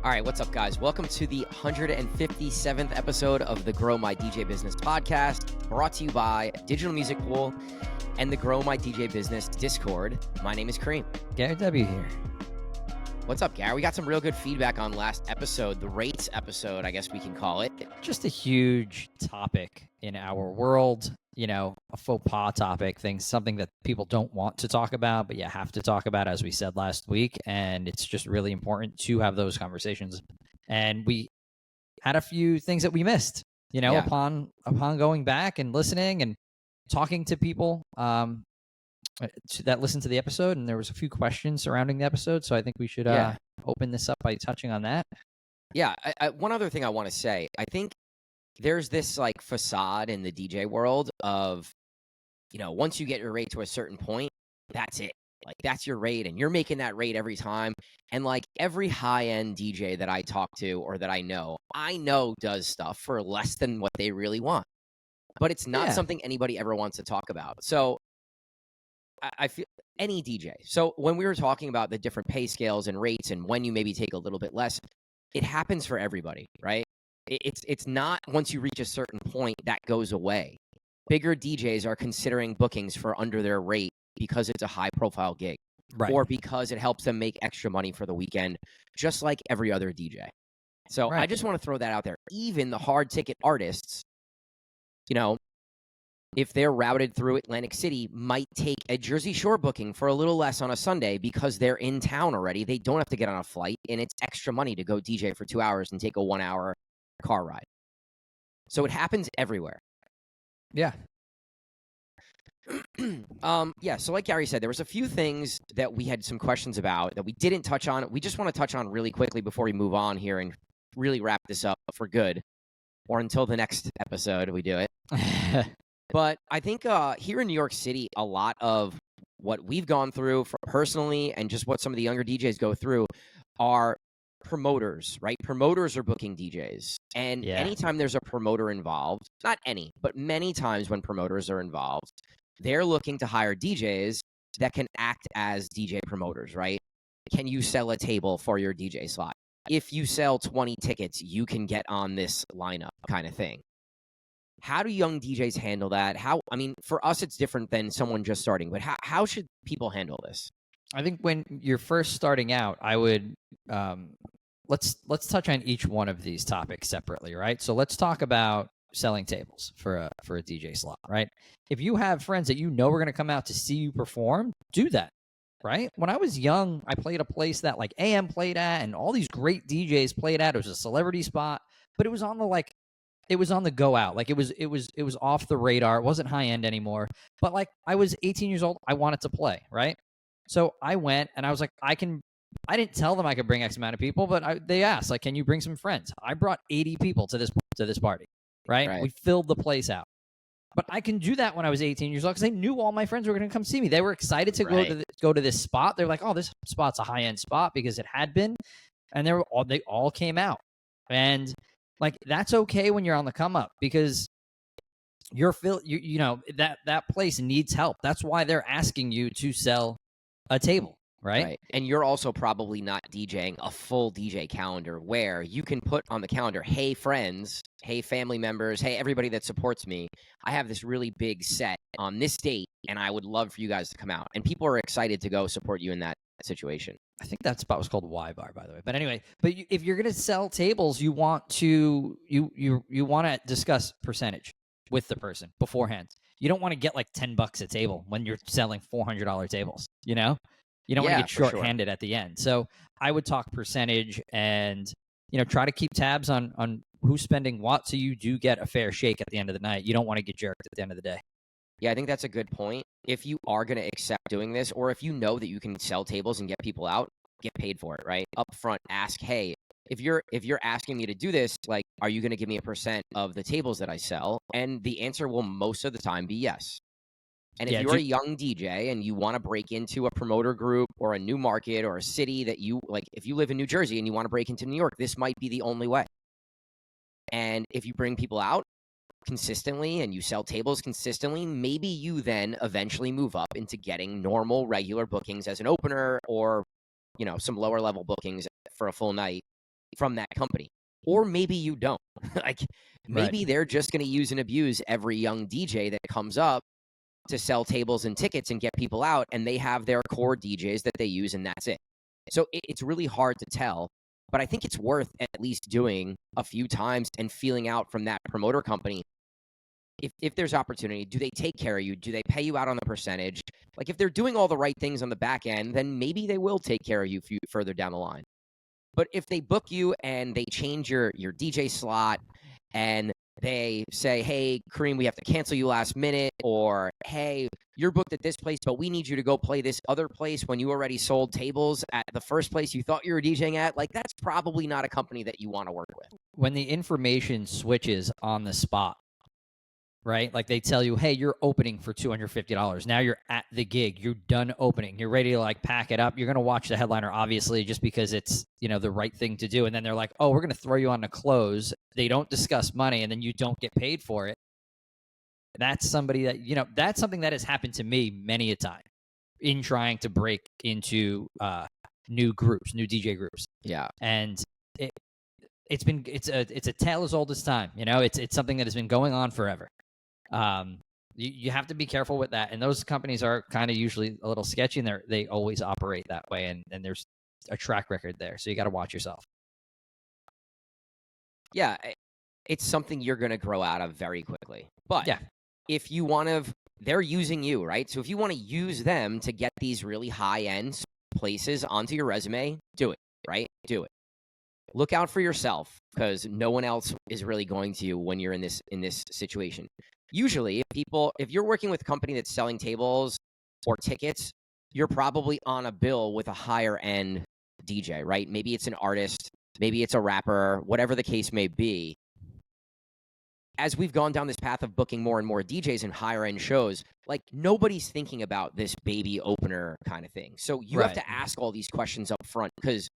All right, what's up, guys? Welcome to the 157th episode of the Grow My DJ Business podcast, brought to you by Digital Music Pool and the Grow My DJ Business Discord. My name is Kareem. Gary W here. What's up, Gary? We got some real good feedback on last episode, the rates episode, I guess we can call it. Just a huge topic in our world, a faux pas topic, something that people don't want to talk about, but you have to talk about, as we said last week. And it's just really important to have those conversations. And we had a few things that we missed, upon going back and listening and talking to people that listened to the episode. And there was a few questions surrounding the episode. So I think we should open this up by touching on that. Yeah. One other thing I want to say, I think there's this facade in the DJ world of, once you get your rate to a certain point, that's it. That's your rate, and you're making that rate every time. And every high-end DJ that I talk to or that I know does stuff for less than what they really want. But it's not something anybody ever wants to talk about. So I feel any DJ. So when we were talking about the different pay scales and rates and when you maybe take a little bit less, it happens for everybody, right? It's not once you reach a certain point that goes away. Bigger DJs are considering bookings for under their rate because it's a high-profile gig, right, or because it helps them make extra money for the weekend, just like every other DJ. So I just want to throw that out there. Even the hard-ticket artists, if they're routed through Atlantic City, might take a Jersey Shore booking for a little less on a Sunday because they're in town already. They don't have to get on a flight, and it's extra money to go DJ for 2 hours and take a 1 hour car ride. So it happens everywhere. Yeah. So like Gary said, there was a few things that we had some questions about that we didn't touch on. We just want to touch on really quickly before we move on here and really wrap this up for good, or until the next episode we do it. But I think here in New York City, a lot of what we've gone through personally and just what some of the younger DJs go through are promoters, right? Promoters are booking DJs. And anytime there's a promoter involved, not any, but many times when promoters are involved, they're looking to hire DJs that can act as DJ promoters, right? Can you sell a table for your DJ slot? If you sell 20 tickets, you can get on this lineup kind of thing. How do young DJs handle that? For us, it's different than someone just starting, but how should people handle this? I think when you're first starting out, I would let's touch on each one of these topics separately, right? So let's talk about selling tables for a DJ slot, right? If you have friends that are going to come out to see you perform, do that, right? When I was young, I played a place that AM played at, and all these great DJs played at. It was a celebrity spot, but it was on the go out. It was off the radar. It wasn't high end anymore. But I was 18 years old. I wanted to play, right? So I went and I was like, I didn't tell them I could bring X amount of people, but they asked, can you bring some friends? I brought 80 people to this party, right? We filled the place out. But I can do that when I was 18 years old because I knew all my friends were going to come see me. They were excited to go to this spot. They're like, oh, this spot's a high end spot because it had been, and they all came out. And that's okay when you're on the come up because that place needs help. That's why they're asking you to sell a table, right? And you're also probably not DJing a full DJ calendar where you can put on the calendar, hey friends, hey family members, hey everybody that supports me, I have this really big set on this date and I would love for you guys to come out. And people are excited to go support you in that situation. I think that spot was called Y Bar, by the way. But anyway, if you're going to sell tables, you want to discuss percentage with the person beforehand. You don't want to get $10 a table when you're selling $400 tables. You don't want to get short-handed at the end. So I would talk percentage and try to keep tabs on who's spending what, so you do get a fair shake at the end of the night. You don't want to get jerked at the end of the day. Yeah, I think that's a good point. If you are going to accept doing this, or if you know that you can sell tables and get people out, get paid for it, right? Up front, ask, hey, if you're asking me to do this, are you going to give me a percent of the tables that I sell? And the answer will most of the time be yes. And if you're a young DJ and you want to break into a promoter group or a new market or a city that you if you live in New Jersey and you want to break into New York, this might be the only way. And if you bring people out consistently and you sell tables consistently, maybe you then eventually move up into getting normal, regular bookings as an opener or, some lower level bookings for a full night from that company. Or maybe you don't. Like, maybe they're just going to use and abuse every young DJ that comes up to sell tables and tickets and get people out, and they have their core DJs that they use, and that's it. So it's really hard to tell, but I think it's worth at least doing a few times and feeling out from that promoter company. If there's opportunity, do they take care of you? Do they pay you out on the percentage? Like, if they're doing all the right things on the back end, then maybe they will take care of you further down the line. But if they book you and they change your DJ slot and they say, hey, Kareem, we have to cancel you last minute, or hey, you're booked at this place, but we need you to go play this other place when you already sold tables at the first place you thought you were DJing at, like, that's probably not a company that you want to work with. When the information switches on the spot, right? Like, they tell you, hey, you're opening for $250. Now you're at the gig. You're done opening. You're ready to, like, pack it up. You're going to watch the headliner, obviously, just because it's, you know, the right thing to do. And then they're like, oh, we're going to throw you on the close. They don't discuss money, and then you don't get paid for it. That's somebody that, you know, that's something that has happened to me many a time in trying to break into new groups, new DJ groups. Yeah. And it's a tale as old as time. You know, it's something that has been going on forever. You have to be careful with that, and those companies are kind of usually a little sketchy, and they always operate that way, and there's a track record there, so you got to watch yourself. Yeah, it's something you're going to grow out of very quickly. But yeah, if you want to, they're using you, right? So if you want to use them to get these really high-end places onto your resume, do it, right? Do it. Look out for yourself, because no one else is really going to when you're in this situation. Usually, if you're working with a company that's selling tables or tickets, you're probably on a bill with a higher end DJ, right? Maybe it's an artist, maybe it's a rapper, whatever the case may be. As we've gone down this path of booking more and more DJs and higher end shows, like, nobody's thinking about this baby opener kind of thing. So you have to ask all these questions up front, because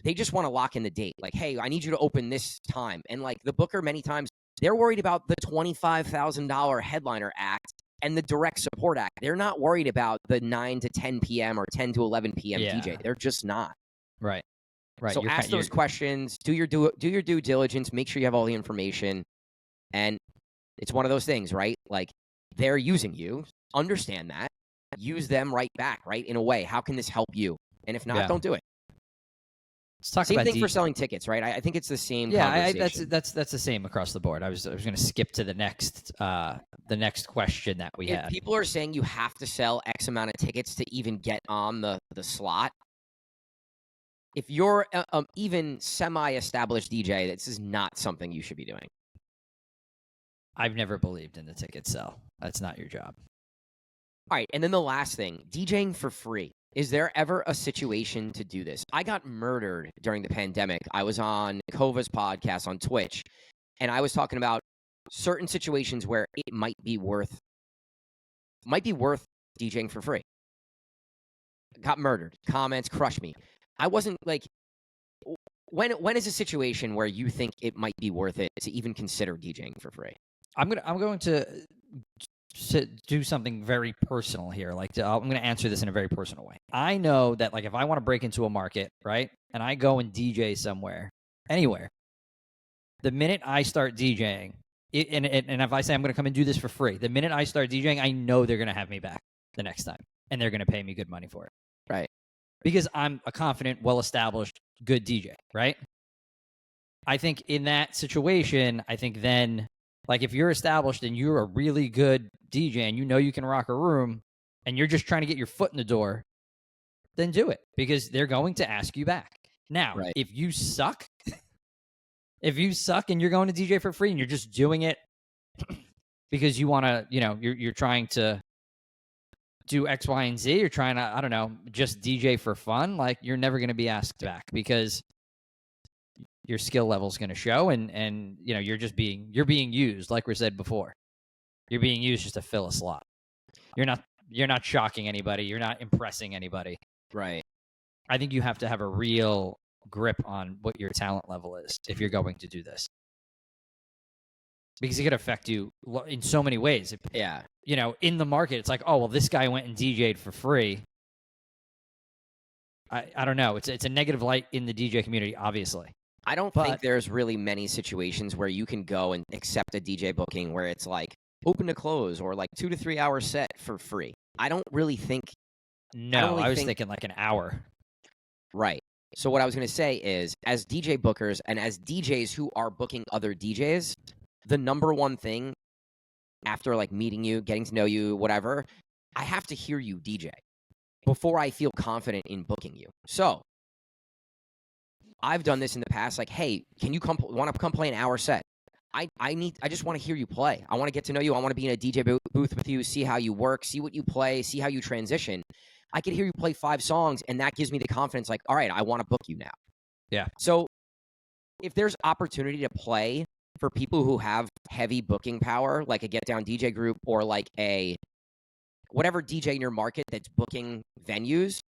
they just want to lock in the date. Like, hey, I need you to open this time. And, like, the booker, many times, they're worried about the $25,000 headliner act and the direct support act. They're not worried about the 9 to 10 p.m. or 10 to 11 p.m. DJ. They're just not. Right. So ask those questions. Do your due diligence. Make sure you have all the information. And it's one of those things, right? Like, they're using you. Understand that. Use them right back, right? In a way. How can this help you? And if not, don't do it. Let's talk same about thing for selling tickets, right? I think it's the same. Yeah, that's the same across the board. I was going to skip to the next question that we had. People are saying you have to sell X amount of tickets to even get on the slot. If you're even semi-established DJ, this is not something you should be doing. I've never believed in the ticket sell. That's not your job. All right, and then the last thing, DJing for free. Is there ever a situation to do this? I got murdered during the pandemic. I was on Kova's podcast on Twitch, and I was talking about certain situations where it might be worth DJing for free. Got murdered. Comments crushed me. I wasn't like, when is a situation where you think it might be worth it to even consider DJing for free? I'm going to do something very personal here. Like, I'm going to answer this in a very personal way. I know that, like, if I want to break into a market, right, and I go and DJ somewhere, anywhere, the minute I start DJing, and if I say I'm going to come and do this for free, the minute I start DJing, I know they're going to have me back the next time, and they're going to pay me good money for it. Right. Because I'm a confident, well-established, good DJ, right? I think in that situation, then, like, if you're established and you're a really good DJ and you know you can rock a room and you're just trying to get your foot in the door, then do it, because they're going to ask you back. Now, if you suck, and you're going to DJ for free and you're just doing it because you want to, you know, you're trying to do X, Y, and Z, you're trying to, I don't know, just DJ for fun, like, you're never going to be asked back, because your skill level is going to show, and you know, you're being used, like we said before. You're being used just to fill a slot. You're not shocking anybody. You're not impressing anybody. Right. I think you have to have a real grip on what your talent level is if you're going to do this, because it could affect you in so many ways. Yeah. You know, in the market, it's like, oh, well, this guy went and DJ'd for free. I don't know. It's a negative light in the DJ community, obviously. I don't think there's really many situations where you can go and accept a DJ booking where it's like open to close or like 2 to 3 hour set for free. I don't really think. No, I was thinking like an hour. Right. So what I was going to say is, as DJ bookers and as DJs who are booking other DJs, the number one thing after like meeting you, getting to know you, whatever, I have to hear you DJ before I feel confident in booking you. So I've done this in the past. Like, hey, can you want to come play an hour set? I just want to hear you play. I want to get to know you. I want to be in a DJ booth with you, see how you work, see what you play, see how you transition. I can hear you play 5 songs, and that gives me the confidence, like, all right, I want to book you now. Yeah. So if there's opportunity to play for people who have heavy booking power, like a Get Down DJ group or like a whatever DJ in your market that's booking venues,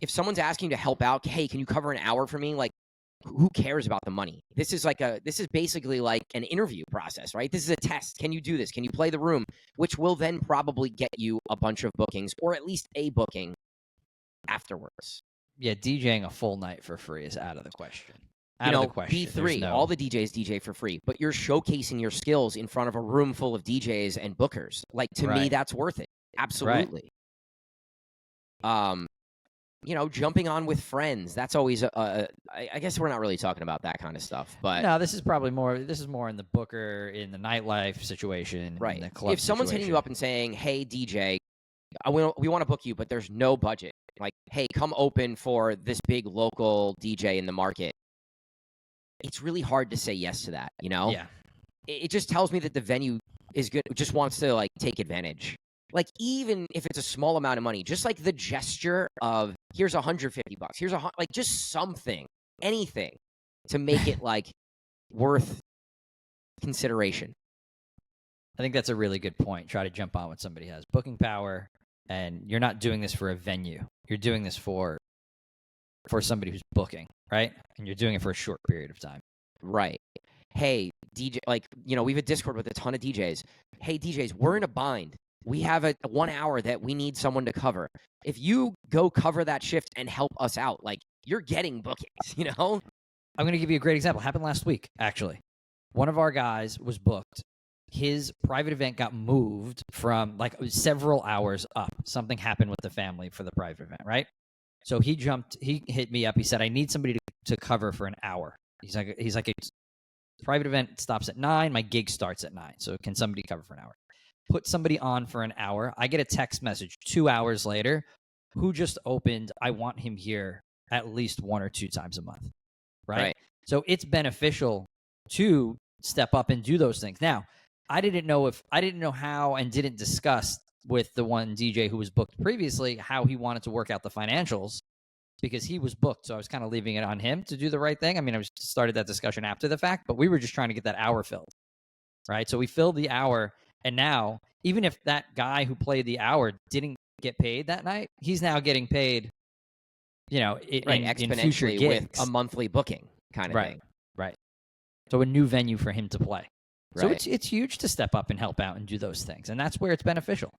if someone's asking you to help out, hey, can you cover an hour for me? Like, who cares about the money? This is basically like an interview process, right? This is a test. Can you do this? Can you play the room? Which will then probably get you a bunch of bookings or at least a booking afterwards. Yeah, DJing a full night for free is out of the question. Out of the question. B3, all the DJs DJ for free, but you're showcasing your skills in front of a room full of DJs and bookers. Like, to me, that's worth it. Absolutely. Jumping on with friends. That's always I guess we're not really talking about that kind of stuff, but no, this is more in the booker, in the nightlife situation, right? In the club if someone's hitting you up and saying, "Hey, DJ, we want to book you, but there's no budget," like, "Hey, come open for this big local DJ in the market," it's really hard to say yes to that. Yeah. It just tells me that the venue is good, just wants to like take advantage. Like, even if it's a small amount of money, just like the gesture of here's $150, here's like just something, anything to make it like worth consideration. I think that's a really good point. Try to jump on when somebody has booking power, and you're not doing this for a venue. You're doing this for somebody who's booking, right? And you're doing it for a short period of time. Right. Hey, DJ, like, we have a Discord with a ton of DJs. Hey, DJs, we're in a bind. We have a 1 hour that we need someone to cover. If you go cover that shift and help us out, like, you're getting bookings, I'm going to give you a great example. It happened last week, actually. One of our guys was booked. His private event got moved from like several hours up. Something happened with the family for the private event, right? So he hit me up. He said, I need somebody to cover for an hour. He's like, private event stops at 9. My gig starts at 9. So can somebody cover for an hour? Put somebody on for an hour. I get a text message 2 hours later. Who just opened? I want him here at least 1 or 2 times a month. Right? So it's beneficial to step up and do those things. Now, I didn't know how, and didn't discuss with the one DJ who was booked previously how he wanted to work out the financials, because he was booked. So I was kind of leaving it on him to do the right thing. I mean, I started that discussion after the fact, but we were just trying to get that hour filled. Right? So we filled the hour. And now, even if that guy who played the hour didn't get paid that night, he's now getting paid, in future gigs. With a monthly booking kind of thing. Right. So a new venue for him to play. Right. So it's huge to step up and help out and do those things. And that's where it's beneficial.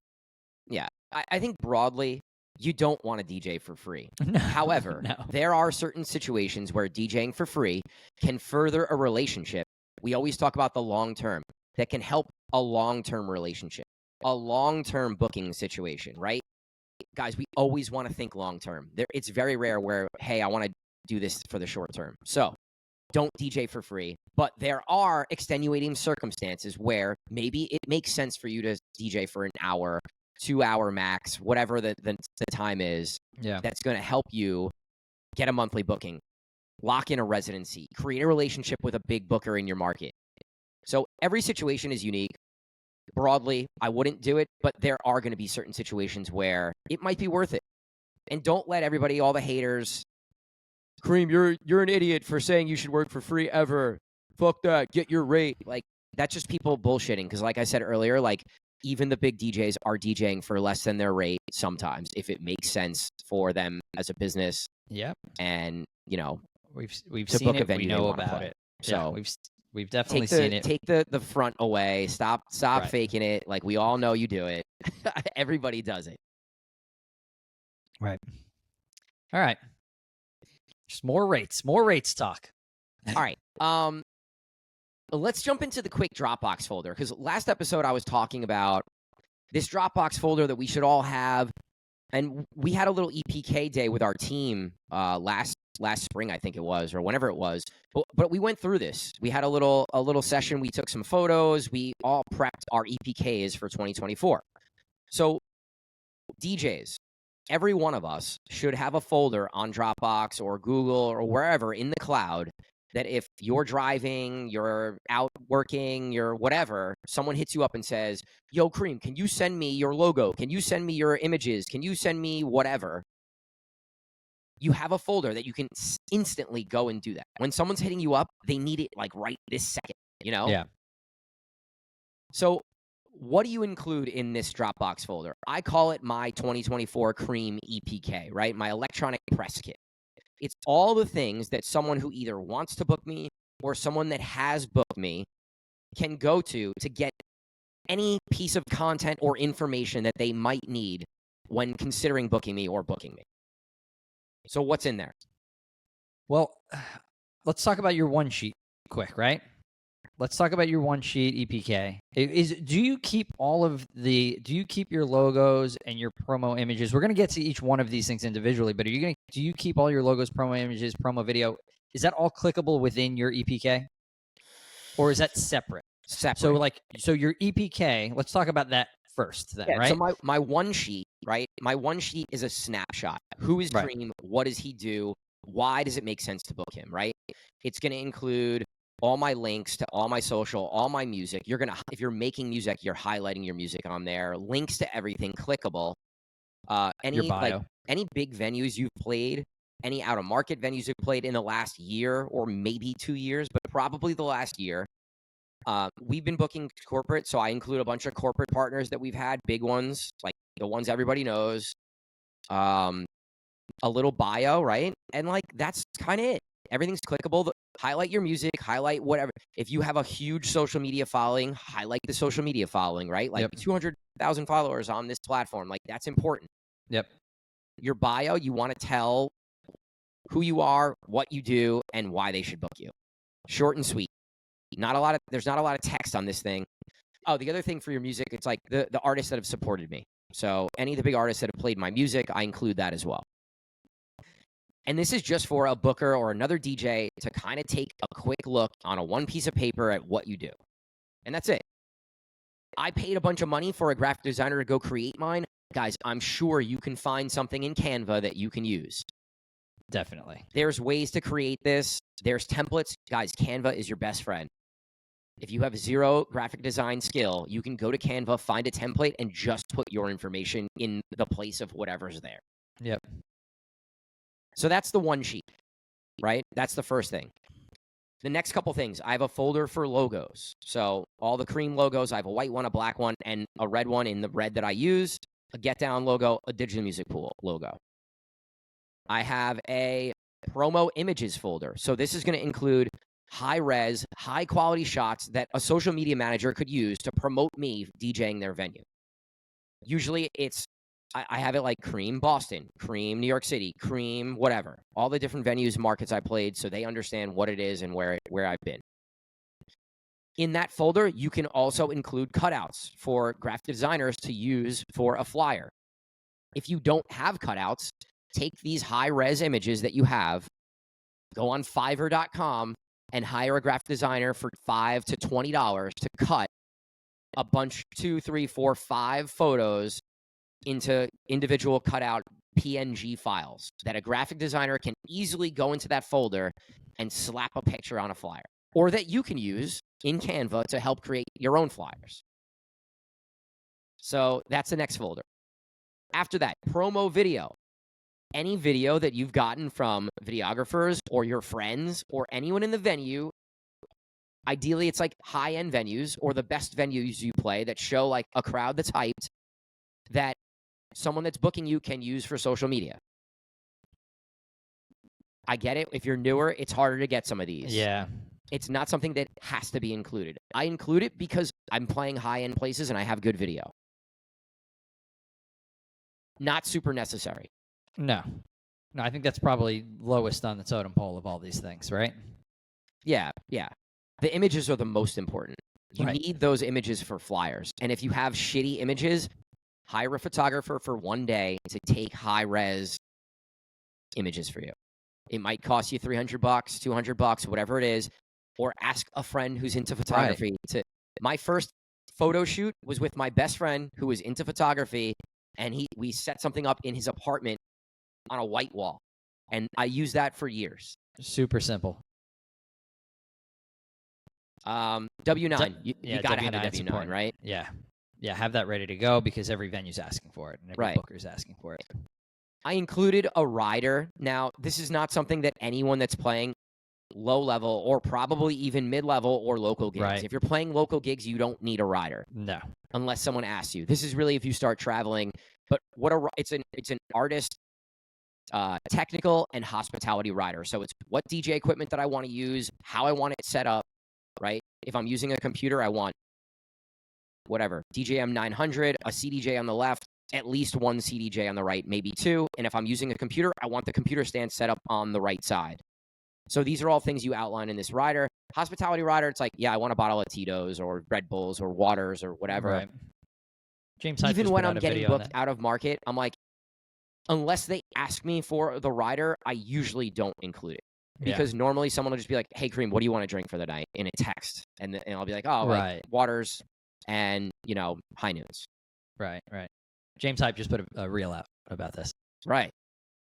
Yeah. I think broadly, you don't want to DJ for free. No, However, there are certain situations where DJing for free can further a relationship. We always talk about the long term. That can help a long-term relationship, a long-term booking situation, right? Guys, we always want to think long-term. It's very rare where, hey, I want to do this for the short term. So don't DJ for free. But there are extenuating circumstances where maybe it makes sense for you to DJ for an hour, 2 hour max, whatever the time is. Yeah. That's going to help you get a monthly booking, lock in a residency, create a relationship with a big booker in your market. So every situation is unique. Broadly, I wouldn't do it, but there are going to be certain situations where it might be worth it. And don't let everybody, all the haters, Kareem, you're an idiot for saying you should work for free ever. Fuck that. Get your rate. Like, that's just people bullshitting. Because like I said earlier, like, even the big DJs are DJing for less than their rate sometimes, if it makes sense for them as a business. Yep. And, we've to seen book it. A venue we know about it. So we've definitely seen it. Take the front away. Stop faking it. Like, we all know you do it. Everybody does it. Right. All right. Just more rates talk. All right. Let's jump into the quick Dropbox folder, because last episode I was talking about this Dropbox folder that we should all have, and we had a little EPK day with our team last spring, I think it was, or whenever it was. But we went through this. We had a little session. We took some photos. We all prepped our EPKs for 2024. So DJs, every one of us should have a folder on Dropbox or Google or wherever in the cloud that if you're driving, you're out working, you're whatever, someone hits you up and says, yo, Cream, can you send me your logo? Can you send me your images? Can you send me whatever? You have a folder that you can instantly go and do that. When someone's hitting you up, they need it like right this second, you know? Yeah. So what do you include in this Dropbox folder? I call it my 2024 Cream EPK, right? My electronic press kit. It's all the things that someone who either wants to book me or someone that has booked me can go to get any piece of content or information that they might need when considering booking me or booking me. So what's in there? Well, let's talk about your one sheet quick, right? Let's talk about your one sheet EPK. Do you keep your logos and your promo images? We're going to get to each one of these things individually, but do you keep all your logos, promo images, promo video? Is that all clickable within your EPK? Or is that separate? Separate. So your EPK, let's talk about that first then, right? So my one sheet, right? My one sheet is a snapshot. Who is Cream? What does he do? Why does it make sense to book him, right? It's going to include all my links to all my social, all my music. If you're making music, you're highlighting your music on there. Links to everything, clickable. Your bio. Any big venues you've played, any out of market venues you've played in the last year or maybe 2 years, but probably the last year. We've been booking corporate, so I include a bunch of corporate partners that we've had, big ones, like the ones everybody knows. A little bio, right? And like that's kind of it. Everything's clickable. Highlight your music, highlight whatever. If you have a huge social media following, highlight the social media following, right? Like 200,000 followers on this platform. Like that's important. Yep. Your bio, you want to tell who you are, what you do, and why they should book you. Short and sweet. There's not a lot of text on this thing. Oh, the other thing for your music, it's like the artists that have supported me. So any of the big artists that have played my music, I include that as well. And this is just for a booker or another DJ to kind of take a quick look on a one piece of paper at what you do. And that's it. I paid a bunch of money for a graphic designer to go create mine. Guys, I'm sure you can find something in Canva that you can use. Definitely. There's ways to create this. There's templates. Guys, Canva is your best friend. If you have zero graphic design skill, you can go to Canva, find a template, and just put your information in the place of whatever's there. Yep. So that's the one sheet, right? That's the first thing. The next couple things, I have a folder for logos. So all the Cream logos, I have a white one, a black one, and a red one in the red that I use, a Get Down logo, a Digital Music Pool logo. I have a promo images folder. So this is going to include high-res, high-quality shots that a social media manager could use to promote me DJing their venue. Usually I have it like Cream Boston, Cream New York City, Cream whatever. All the different venues, markets I played, so they understand what it is and where I've been. In that folder, you can also include cutouts for graphic designers to use for a flyer. If you don't have cutouts, take these high-res images that you have, go on Fiverr.com, and hire a graphic designer for $5 to $20 to cut a bunch, 2, 3, 4, 5 photos into individual cutout PNG files that a graphic designer can easily go into that folder and slap a picture on a flyer, or that you can use in Canva to help create your own flyers. So that's the next folder. After that, promo video. Any video that you've gotten from videographers or your friends or anyone in the venue, ideally it's like high-end venues or the best venues you play that show like a crowd that's hyped, that someone that's booking you can use for social media. I get it. If you're newer, it's harder to get some of these. Yeah. It's not something that has to be included. I include it because I'm playing high-end places and I have good video. Not super necessary. No, I think that's probably lowest on the totem pole of all these things, right? Yeah. The images are the most important. You Right. need those images for flyers. And if you have shitty images, hire a photographer for one day to take high-res images for you. It might cost you $300, $200, whatever it is, or ask a friend who's into photography to. My first photo shoot was with my best friend who was into photography, and we set something up in his apartment on a white wall, and I used that for years. Super simple. W9, you gotta have a W9, important. right? Yeah, have that ready to go because every venue's asking for it and every booker's asking for it. I included a rider. Now, this is not something that anyone that's playing low level or probably even mid level or local gigs. Right. If you're playing local gigs, you don't need a rider. No. Unless someone asks you. This is really if you start traveling. But it's an artist, technical and hospitality rider. So it's what DJ equipment that I want to use, how I want it set up, right? If I'm using a computer, I want whatever, DJM 900, a CDJ on the left, at least one CDJ on the right, maybe two. And if I'm using a computer, I want the computer stand set up on the right side. So these are all things you outline in this rider. Hospitality rider, it's like, yeah, I want a bottle of Tito's or Red Bulls or waters or whatever. Right. James, even when I'm getting booked out of market, I'm like, unless they ask me for the rider, I usually don't include it. Because normally someone will just be like, hey, Kareem, what do you want to drink for the night? In a text. And I'll be like, oh, like waters and, high noons. Right. James Hype just put a reel out about this. Right.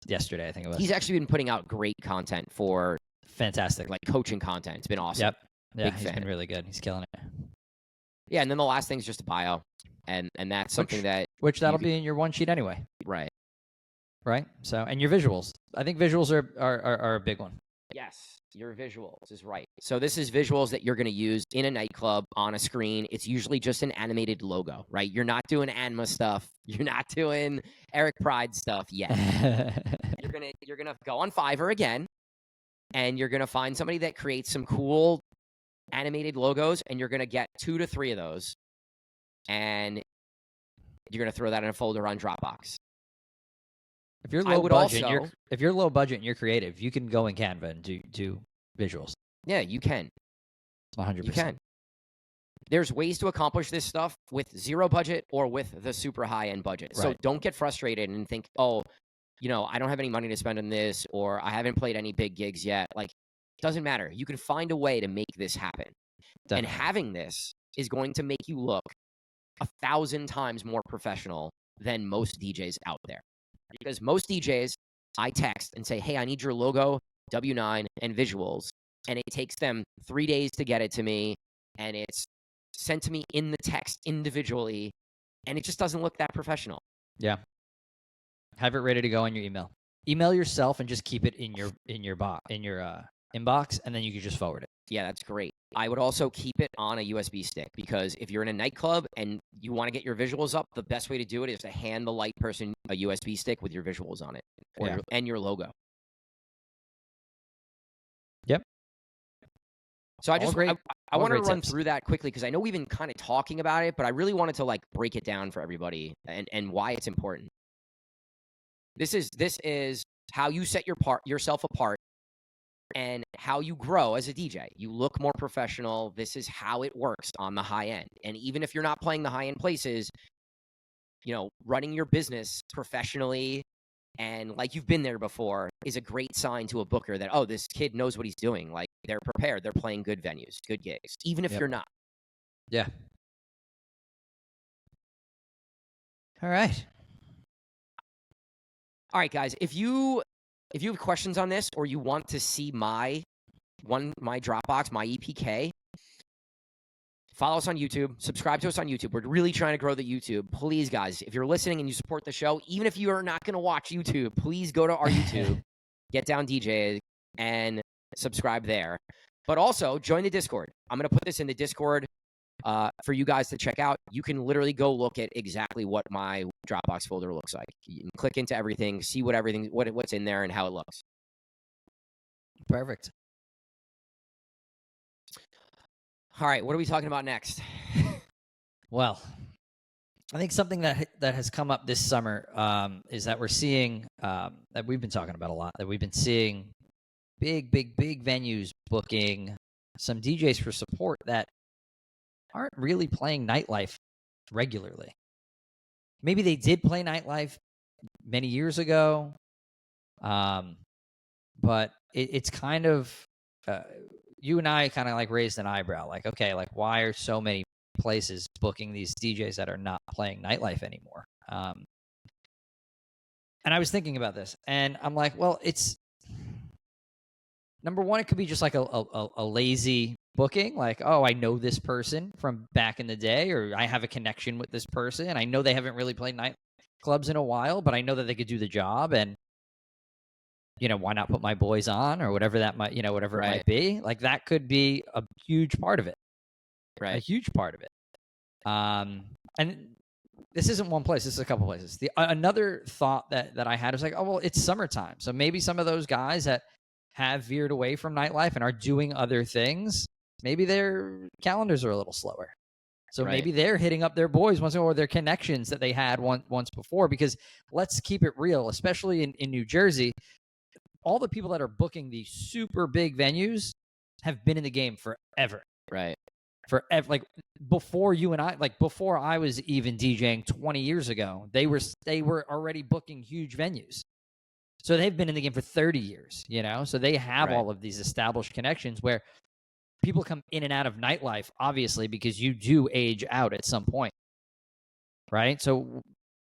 Yesterday, I think it was. He's actually been putting out great content for fantastic, like coaching content. It's been awesome. Yep. Yeah, Big he's fan. been really good. He's killing it. Yeah, and then the last thing is just a bio. And that's something which that'll be in your one sheet anyway. Right. So, and your visuals. I think visuals are a big one. Yes, your visuals is right. So this is visuals that you're going to use in a nightclub on a screen. It's usually just an animated logo, right? You're not doing Anma stuff. You're not doing Eric Pride stuff yet. You're gonna go on Fiverr again, and you're gonna find somebody that creates some cool animated logos, and you're gonna get 2 to 3 of those, and you're gonna throw that in a folder on Dropbox. If you're low budget and you're creative, you can go in Canva and do visuals. Yeah, you can. 100%. You can. There's ways to accomplish this stuff with zero budget or with the super high-end budget. Right. So don't get frustrated and think, oh, I don't have any money to spend on this, or I haven't played any big gigs yet. Like, it doesn't matter. You can find a way to make this happen. Definitely. And having this is going to make you look 1,000 times more professional than most DJs out there. Because most DJs, I text and say, hey, I need your logo, W9, and visuals. And it takes them 3 days to get it to me. And it's sent to me in the text individually. And it just doesn't look that professional. Yeah. Have it ready to go on your email. Email yourself and just keep it in your inbox, and then you can just forward it. Yeah, that's great. I would also keep it on a USB stick, because if you're in a nightclub and you want to get your visuals up, the best way to do it is to hand the light person a USB stick with your visuals on it and your logo. Yep. So I want to run through that quickly, because I know we've been kind of talking about it, but I really wanted to break it down for everybody and why it's important. This is how you set yourself apart and how you grow as a DJ. You look more professional. This is how it works on the high end. And even if you're not playing the high end places, running your business professionally and like you've been there before is a great sign to a booker that, oh, this kid knows what he's doing. Like, they're prepared. They're playing good venues, good gigs, even if you're not. Yeah. All right. All right, guys, if you have questions on this, or you want to see my Dropbox, my EPK, follow us on YouTube, subscribe to us on YouTube. We're really trying to grow the YouTube. Please, guys, if you're listening and you support the show, even if you are not going to watch YouTube, please go to our YouTube, Get Down DJ, and subscribe there. But also, join the Discord. I'm going to put this in the Discord for you guys to check out. You can literally go look at exactly what my Dropbox folder looks like. You can click into everything, see what's in there and how it looks. Perfect. All right, what are we talking about next? Well, I think something that has come up this summer is that we're seeing that we've been talking about a lot. That we've been seeing big venues booking some DJs for support that aren't really playing nightlife regularly. Maybe they did play nightlife many years ago, but it's kind of you and I kind of like raised an eyebrow, like, okay, like why are so many places booking these DJs that are not playing nightlife anymore? And I was thinking about this, and I'm like, well, it's number one, it could be just like a lazy booking, like, oh, I know this person from back in the day, or I have a connection with this person, and I know they haven't really played nightclubs in a while, but I know that they could do the job, and why not put my boys on, or whatever that might, whatever it might be. Like that could be a huge part of it, right? A huge part of it. And this isn't one place; this is a couple places. Another thought that I had was like, oh well, it's summertime, so maybe some of those guys that have veered away from nightlife and are doing other things, maybe their calendars are a little slower. So maybe they're hitting up their boys once in a while, or their connections that they had once before. Because let's keep it real, especially in New Jersey, all the people that are booking these super big venues have been in the game forever. Right. Forever. Like before you and I, like before I was even DJing 20 years ago, they were already booking huge venues. So they've been in the game for 30 years, so they have all of these established connections where people come in and out of nightlife, obviously, because you do age out at some point, right? So,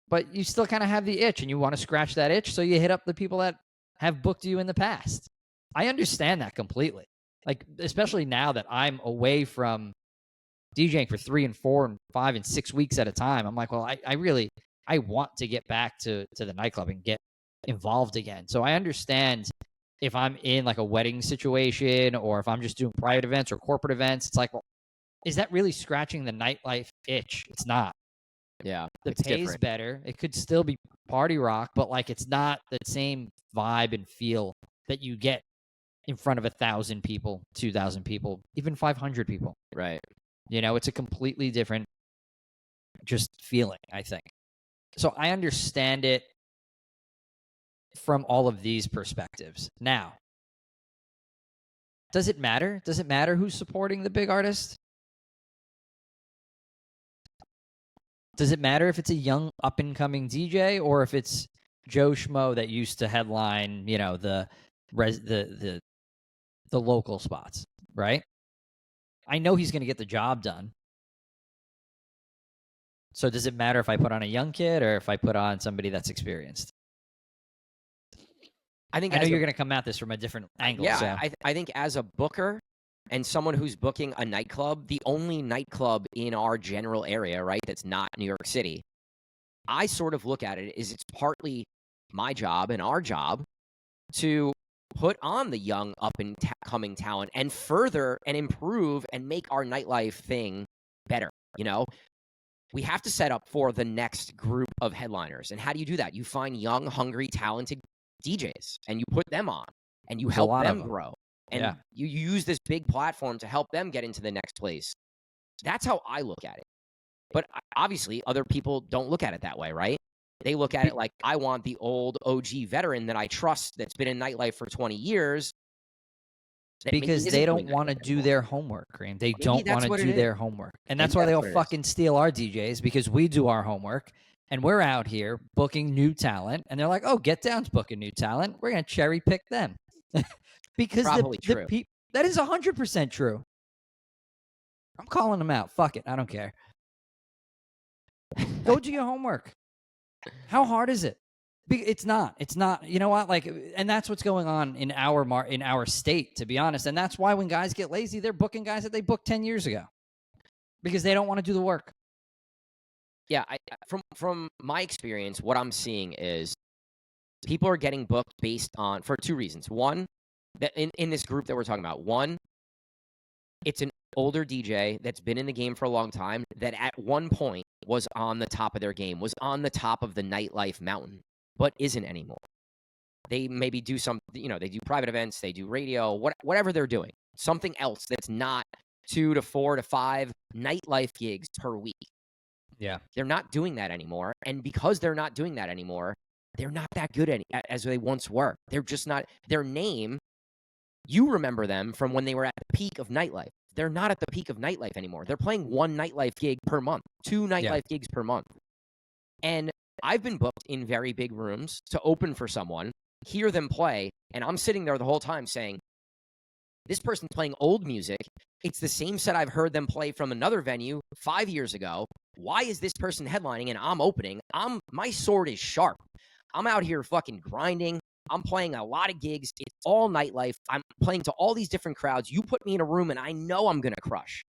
but you still kind of have the itch and you want to scratch that itch. So you hit up the people that have booked you in the past. I understand that completely. Like, especially now that I'm away from DJing for 3 and 4 and 5 and 6 weeks at a time. I'm like, well, I want to get back to the nightclub and get involved again. So I understand if I'm in like a wedding situation, or if I'm just doing private events or corporate events, it's like, well, is that really scratching the nightlife itch? It's not. Yeah. The pay's better. It could still be party rock, but like it's not the same vibe and feel that you get in front of 1,000 people, 2,000 people, even 500 people. Right. It's a completely different just feeling, I think. So I understand it from all of these perspectives. Now, does it matter? Does it matter who's supporting the big artist? Does it matter if it's a young up-and-coming DJ, or if it's Joe Schmo that used to headline, the local spots, right? I know he's going to get the job done. So does it matter if I put on a young kid or if I put on somebody that's experienced? I know you're going to come at this from a different angle. Yeah, so. I think as a booker and someone who's booking a nightclub, the only nightclub in our general area, right, that's not New York City, I sort of look at it as it's partly my job and our job to put on the young up-and-coming talent and further and improve and make our nightlife thing better, We have to set up for the next group of headliners. And how do you do that? You find young, hungry, talented DJs, and you put them on, and you help them grow. And you use this big platform to help them get into the next place. That's how I look at it. But obviously, other people don't look at it that way, right? They look at it like, I want the old OG veteran that I trust that's been in nightlife for 20 years. Because they don't want to do their homework, Cream. They don't want to do their homework. And that's why they'll fucking steal our DJs, because we do our homework. And we're out here booking new talent. And they're like, oh, Get Down's booking new talent. We're going to cherry pick them. Because that is 100% true. I'm calling them out. Fuck it. I don't care. Go do your homework. How hard is it? It's not. You know what? Like, and that's what's going on in our state, to be honest. And that's why when guys get lazy, they're booking guys that they booked 10 years ago because they don't want to do the work. Yeah, from my experience, what I'm seeing is people are getting booked based on, for two reasons. One, that in this group that we're talking about, one, it's an older DJ that's been in the game for a long time that at one point was on the top of their game, was on the top of the nightlife mountain, but isn't anymore. They maybe do some, they do private events, they do radio, whatever they're doing, something else that's not 2 to 4 to 5 nightlife gigs per week. Yeah. They're not doing that anymore. And because they're not doing that anymore, they're not that good as they once were. They're just not, their name You remember them from when they were at the peak of nightlife. They're not at the peak of nightlife anymore. They're playing one nightlife gig per month, two nightlife gigs per month. And I've been booked in very big rooms to open for someone, hear them play, and I'm sitting there the whole time saying, this person's playing old music. It's the same set I've heard them play from another venue 5 years ago. Why is this person headlining and I'm opening? My sword is sharp. I'm out here fucking grinding. I'm playing a lot of gigs. It's all nightlife. I'm playing to all these different crowds. You put me in a room and I know I'm going to crush.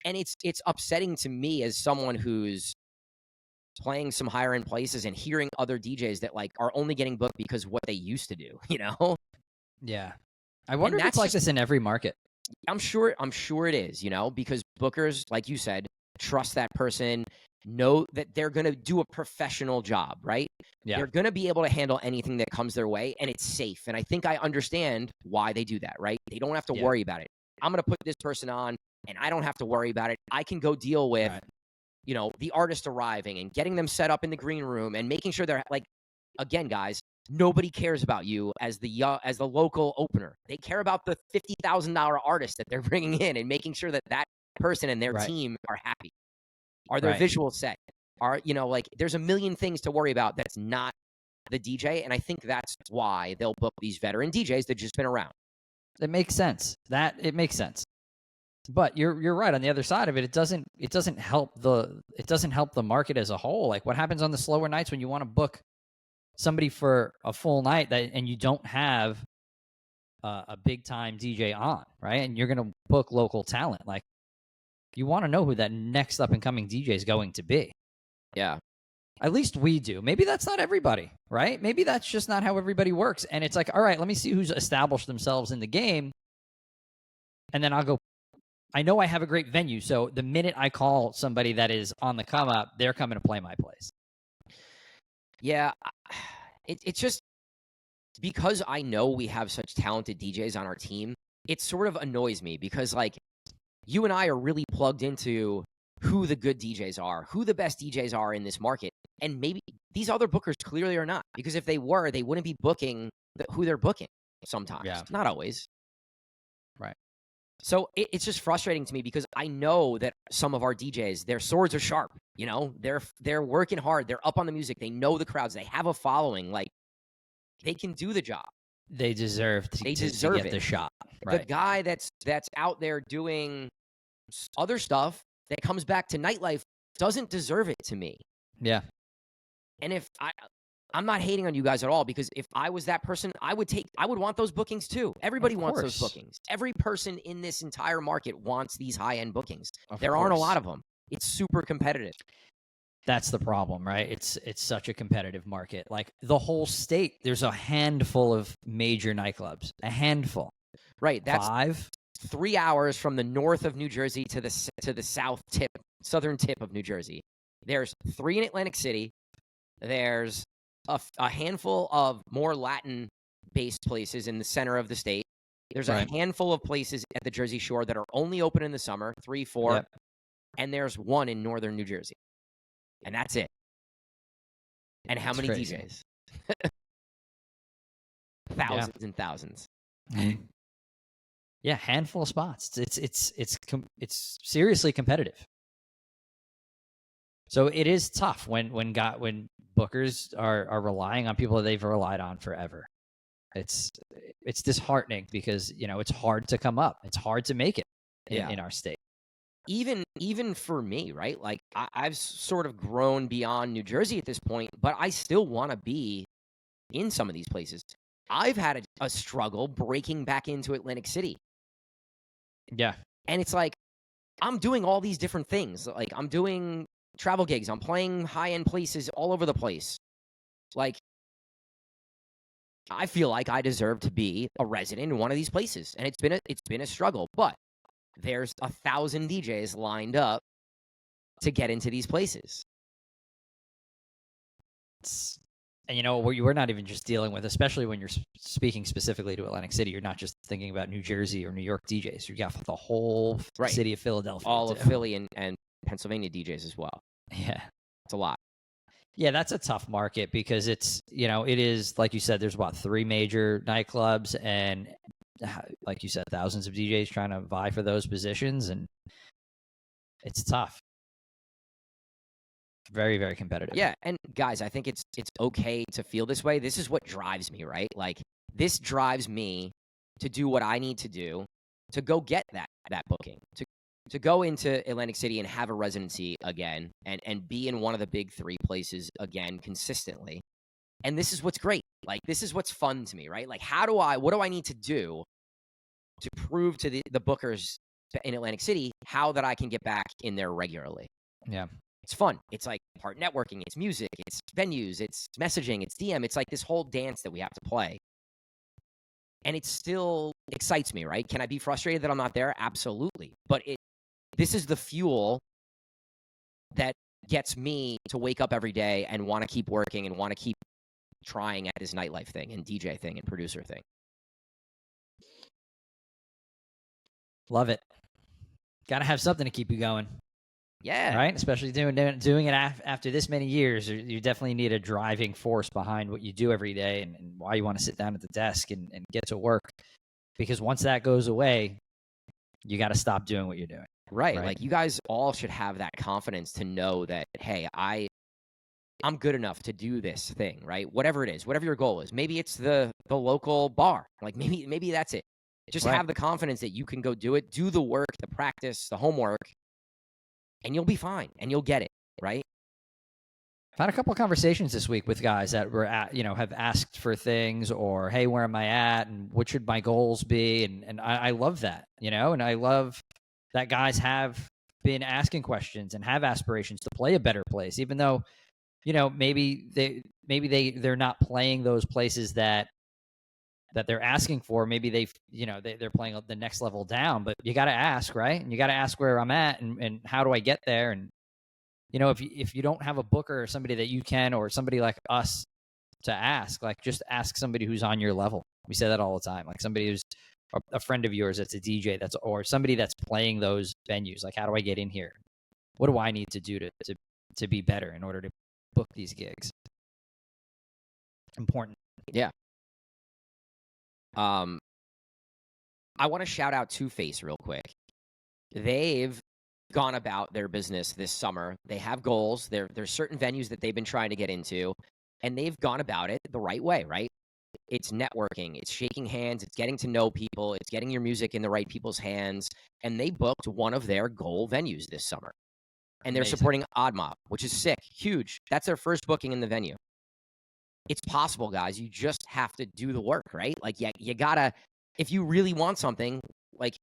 And it's upsetting to me as someone who's playing some higher end places and hearing other DJs that like are only getting booked because of what they used to do, you know? Yeah. I wonder if it's like this in every market. I'm sure it is, you know, because bookers, like you said, trust that person, know that they're going to do a professional job, right? Yeah. They're going to be able to handle anything that comes their way, and it's safe. And I think I understand why they do that, right? They don't have to worry about it. I'm going to put this person on, and I don't have to worry about it. I can go deal with, you know, the artist arriving and getting them set up in the green room and making sure they're like, again, guys, nobody cares about you as the local opener. They care about the $50,000 artist that they're bringing in and making sure that that person and their team are happy. Are their visuals set? Are, you know, like there's a million things to worry about that's not the DJ, and I think that's why they'll book these veteran DJs that just been around. It makes sense. It makes sense. But you're right. On the other side of it, it doesn't help the market as a whole. Like what happens on the slower nights when you want to book somebody for a full night and you don't have a big time DJ on, right? And you're going to book local talent. Like you want to know who that next up and coming DJ is going to be. Yeah. At least we do. Maybe that's not everybody, right? Maybe that's just not how everybody works. And it's like, all right, let me see who's established themselves in the game. And then I'll go, I know I have a great venue. So the minute I call somebody that is on the come up, they're coming to play my place. Yeah. It's just because I know we have such talented DJs on our team, it sort of annoys me because like you and I are really plugged into who the good DJs are, who the best DJs are in this market. And maybe these other bookers clearly are not, because if they were, they wouldn't be booking who they're booking sometimes. Yeah. Not always. Right. So it's just frustrating to me because I know that some of our DJs, their swords are sharp. You know, they're working hard. They're up on the music. They know the crowds. They have a following. Like, they can do the job. They deserve to get the shot. Right. The guy that's out there doing other stuff that comes back to nightlife doesn't deserve it to me. Yeah. And if I'm not hating on you guys at all, because if I was that person, I would want those bookings too. Everybody wants those bookings. Every person in this entire market wants these high-end bookings. There aren't a lot of them. It's super competitive. That's the problem, right? It's such a competitive market. Like the whole state, there's a handful of major nightclubs. A handful. Right. That's 5. 3 hours from the north of New Jersey to the southern tip of New Jersey. There's 3 in Atlantic City. There's a handful of more Latin-based places in the center of the state. There's a handful of places at the Jersey Shore that are only open in the summer, 3, 4. Yep. And there's 1 in northern New Jersey. And that's it. And how many DJs? Thousands and thousands. Yeah, handful of spots. It's seriously competitive. So it is tough when bookers are relying on people that they've relied on forever. It's disheartening because, you know, it's hard to come up. It's hard to make it in our state. Even for me, right? Like I've sort of grown beyond New Jersey at this point, but I still want to be in some of these places. I've had a struggle breaking back into Atlantic City. Yeah. And it's like, I'm doing all these different things. Like I'm doing travel gigs. I'm playing high-end places all over the place. Like, I feel like I deserve to be a resident in one of these places. And it's been a struggle, but there's 1,000 DJs lined up to get into these places. And, you know, we're not even just dealing with, especially when you're speaking specifically to Atlantic City, you're not just thinking about New Jersey or New York DJs. You got the whole city of Philadelphia. All of Philly and Pennsylvania DJs as well. Yeah. It's a lot. Yeah, that's a tough market because it's, you know, it is, like you said, there's 3 major nightclubs, and like you said, thousands of DJs trying to vie for those positions, and it's tough. Very, very competitive. Yeah, and guys, I think it's okay to feel this way. This is what drives me, right? Like, this drives me to do what I need to do to go get that booking, to go into Atlantic City and have a residency again, and be in one of the big 3 places again consistently. And this is what's great. Like, this is what's fun to me, right? Like, what do I need to do to prove to the bookers in Atlantic City how that I can get back in there regularly? Yeah. It's fun. It's like part networking, it's music, it's venues, it's messaging, it's DM. It's like this whole dance that we have to play. And it still excites me, right? Can I be frustrated that I'm not there? Absolutely. But this is the fuel that gets me to wake up every day and want to keep working and want to keep trying at this nightlife thing and DJ thing and producer thing. Love it. Got to have something to keep you going. Yeah. Right? Especially doing it after this many years. You definitely need a driving force behind what you do every day and why you want to sit down at the desk and get to work. Because once that goes away, you got to stop doing what you're doing. Right. Like, you guys all should have that confidence to know that, hey, I'm good enough to do this thing, right? Whatever it is, whatever your goal is. Maybe it's the local bar. Like, maybe that's it. Just have the confidence that you can go do it, do the work, the practice, the homework, and you'll be fine, and you'll get it, right? I've had a couple of conversations this week with guys that were have asked for things, or, hey, where am I at, and what should my goals be? And I love that, and I love that guys have been asking questions and have aspirations to play a better place, even though, maybe they're not playing those places that they're asking for. Maybe they're playing the next level down, but you got to ask, right? And you got to ask where I'm at and how do I get there? And, if you don't have a booker or somebody that you can, or somebody like us to ask, like, just ask somebody who's on your level. We say that all the time, like somebody who's a friend of yours that's a DJ or somebody that's playing those venues. Like, how do I get in here? What do I need to do to be better in order to book these gigs? Important. Yeah. I want to shout out Two Face real quick. They've gone about their business this summer. They have goals. There's certain venues that they've been trying to get into, and they've gone about it the right way, right? It's networking, it's shaking hands, it's getting to know people, it's getting your music in the right people's hands, and they booked one of their goal venues this summer. And they're Amazing. supporting Odd Mob, which is sick, huge. That's their first booking in the venue. It's possible, guys. You just have to do the work, right? Like, you gotta, if you really want something, like,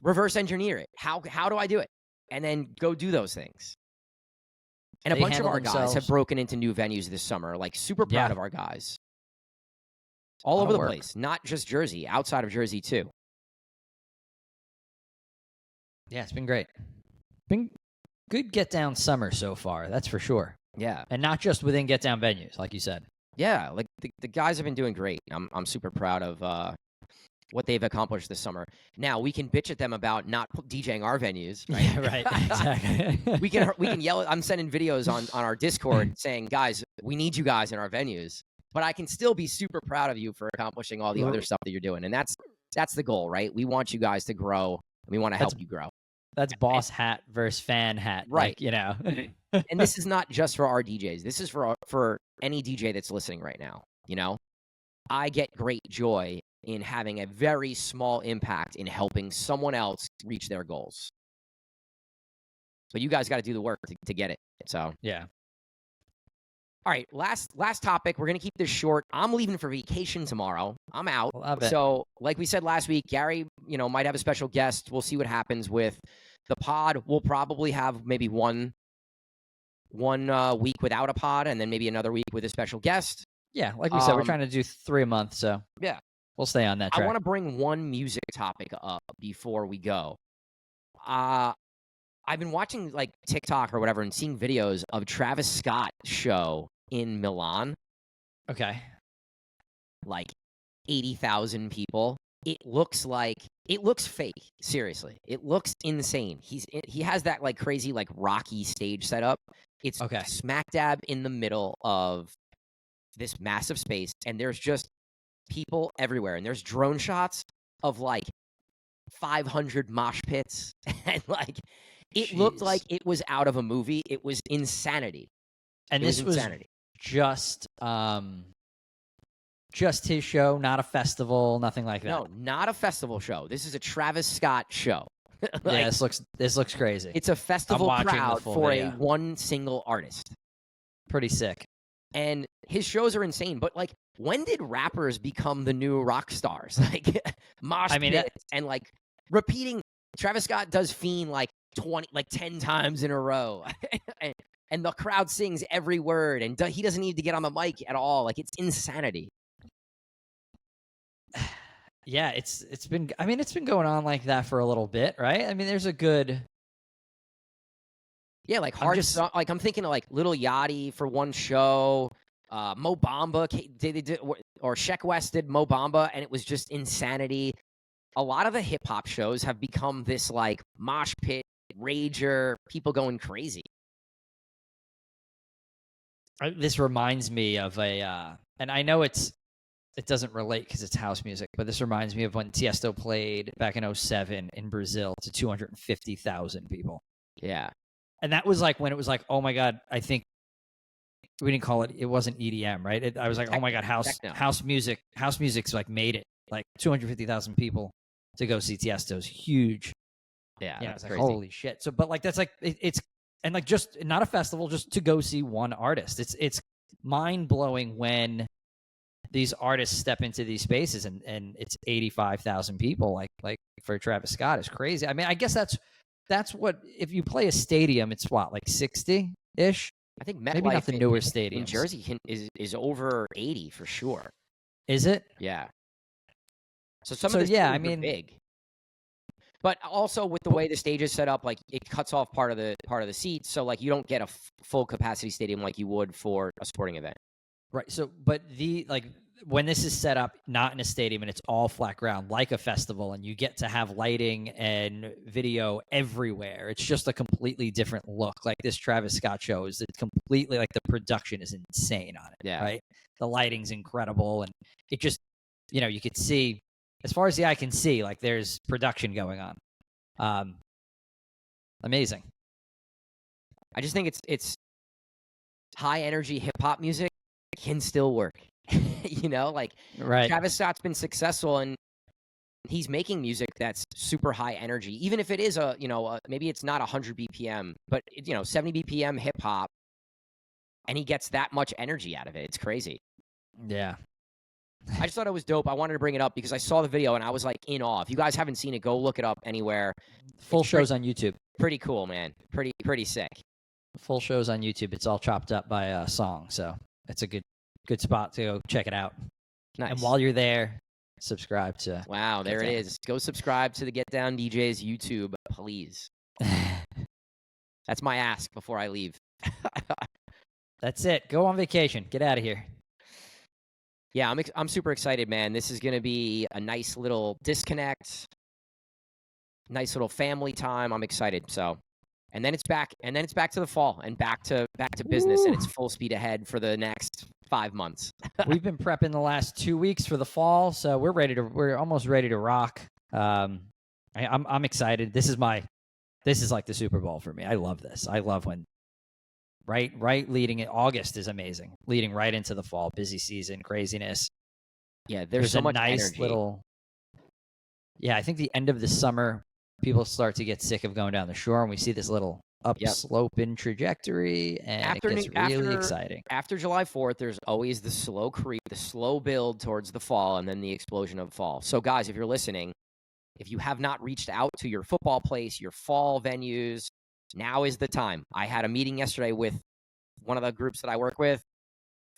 reverse engineer it. How do I do it? And then go do those things. And a bunch of our guys have broken into new venues this summer. Like, super proud of our guys. All over the place, not just Jersey, outside of Jersey too. Yeah, it's been great. Been good get down summer so far, that's for sure. Yeah. And not just within get down venues, like you said. Yeah, like the guys have been doing great. I'm super proud of what they've accomplished this summer. Now, we can bitch at them about not DJing our venues, right? Yeah, right. Exactly. we can yell. I'm sending videos on our Discord saying, guys, we need you guys in our venues. But I can still be super proud of you for accomplishing all the other stuff that you're doing. And that's the goal, right? We want you guys to grow, and we want to help you grow. That's boss hat versus fan hat. Right. Like, And this is not just for our DJs. This is for any DJ that's listening right now. I get great joy in having a very small impact in helping someone else reach their goals. So you guys got to do the work to get it. So yeah. All right, last topic. We're going to keep this short. I'm leaving for vacation tomorrow. I'm out. Love it. So, like we said last week, Gary, might have a special guest. We'll see what happens with the pod. We'll probably have maybe one week without a pod, and then maybe another week with a special guest. Yeah, like we said, we're trying to do 3 a month, so yeah, we'll stay on that track. I want to bring one music topic up before we go. I've been watching like TikTok or whatever and seeing videos of Travis Scott's show in Milan. Okay. Like 80,000 people. It looks fake. Seriously. It looks insane. He has that like crazy like rocky stage setup. It's smack dab in the middle of this massive space, and there's just people everywhere, and there's drone shots of like 500 mosh pits, and like it looked like it was out of a movie. It was insanity. And this was just his show, not a festival, nothing like that. No, not a festival show. This is a Travis Scott show. Like, yeah, this looks crazy. It's a festival crowd for one single artist. Pretty sick. And his shows are insane. But like, when did rappers become the new rock stars? Like mosh pits and like repeating. Travis Scott does Fiend like 10 times in a row. And the crowd sings every word, and he doesn't need to get on the mic at all. Like, it's insanity. Yeah, it's been going on like that for a little bit, right? I mean, there's a good. Yeah, like I'm thinking of like Lil Yachty for one show, Mo Bamba they did, or Sheck West did Mo Bamba, and it was just insanity. A lot of the hip hop shows have become this like mosh pit rager, people going crazy. This reminds me of and I know it doesn't relate because it's house music, but this reminds me of when Tiesto played back in 2007 in Brazil to 250,000 people. Yeah. And that was like when it was like, oh my God, I think we didn't call it, it wasn't EDM, right? I was like, oh my God, house music's like made it. Like 250,000 people to go see Tiesto's huge. Yeah. It's like, holy shit. So, but like, that's like, it's, and like just not a festival, just to go see one artist. It's mind blowing when these artists step into these spaces and it's 85,000 people. Like for Travis Scott is crazy. I mean, I guess that's what, if you play a stadium, it's what, like 60-ish? I think maybe not the newer stadiums. In Jersey is over 80 for sure. Is it? Yeah. So some of the stadiums are big. But also with the way the stage is set up, like it cuts off part of the seats, so like you don't get a full capacity stadium like you would for a sporting event. Right. So, but when this is set up not in a stadium and it's all flat ground like a festival, and you get to have lighting and video everywhere, it's just a completely different look. Like this Travis Scott show is completely like the production is insane on it. Yeah. Right. The lighting's incredible, and it just you could see. As far as the eye can see, like there's production going on. Amazing. I just think it's high energy hip hop music can still work. Like right. Travis Scott's been successful and he's making music that's super high energy, even if it is maybe it's not 100 BPM, but 70 BPM hip hop, and he gets that much energy out of it. It's crazy. Yeah. I just thought it was dope. I wanted to bring it up because I saw the video and I was like in awe. If you guys haven't seen it, go look it up anywhere. Full shows on YouTube. Pretty cool, man. Pretty sick. Full shows on YouTube. It's all chopped up by a song, so it's a good spot to go check it out. Nice. And while you're there, subscribe to. Wow, there it is. Go subscribe to the Get Down DJs YouTube, please. That's my ask before I leave. That's it. Go on vacation. Get out of here. Yeah, I'm super excited, man. This is going to be a nice little disconnect, nice little family time. I'm excited. So, and then it's back to the fall and back to business. And it's full speed ahead for the next 5 months. We've been prepping the last 2 weeks for the fall, so we're almost ready to rock. I'm excited. This is like the Super Bowl for me. I love this. I love when right leading it. August is amazing. Leading right into the fall, busy season, craziness. Yeah, there's so much nice energy. Little. Yeah, I think the end of the summer, people start to get sick of going down the shore, and we see this little upsloping trajectory, and it gets really exciting. After July 4th, there's always the slow creep, the slow build towards the fall, and then the explosion of fall. So, guys, if you're listening, if you have not reached out to your football place, your fall venues, now is the time. I had a meeting yesterday with one of the groups that I work with.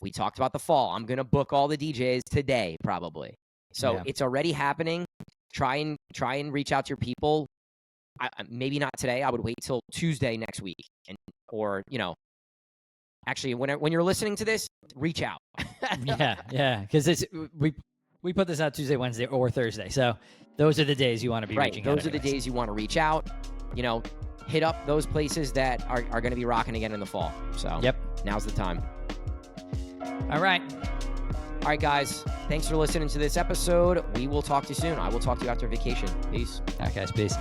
We talked about the fall. I'm going to book all the DJs today, probably. So It's already happening. Try and reach out to your people. Maybe not today. I would wait till Tuesday next week, actually, when you're listening to this, reach out. yeah, because we put this out Tuesday, Wednesday, or Thursday. So those are the days you want to be reaching out. Those are the days you want to reach out. Hit up those places that are going to be rocking again in the fall. So now's the time. All right. All right, guys. Thanks for listening to this episode. We will talk to you soon. I will talk to you after vacation. Peace. All right, guys. Peace.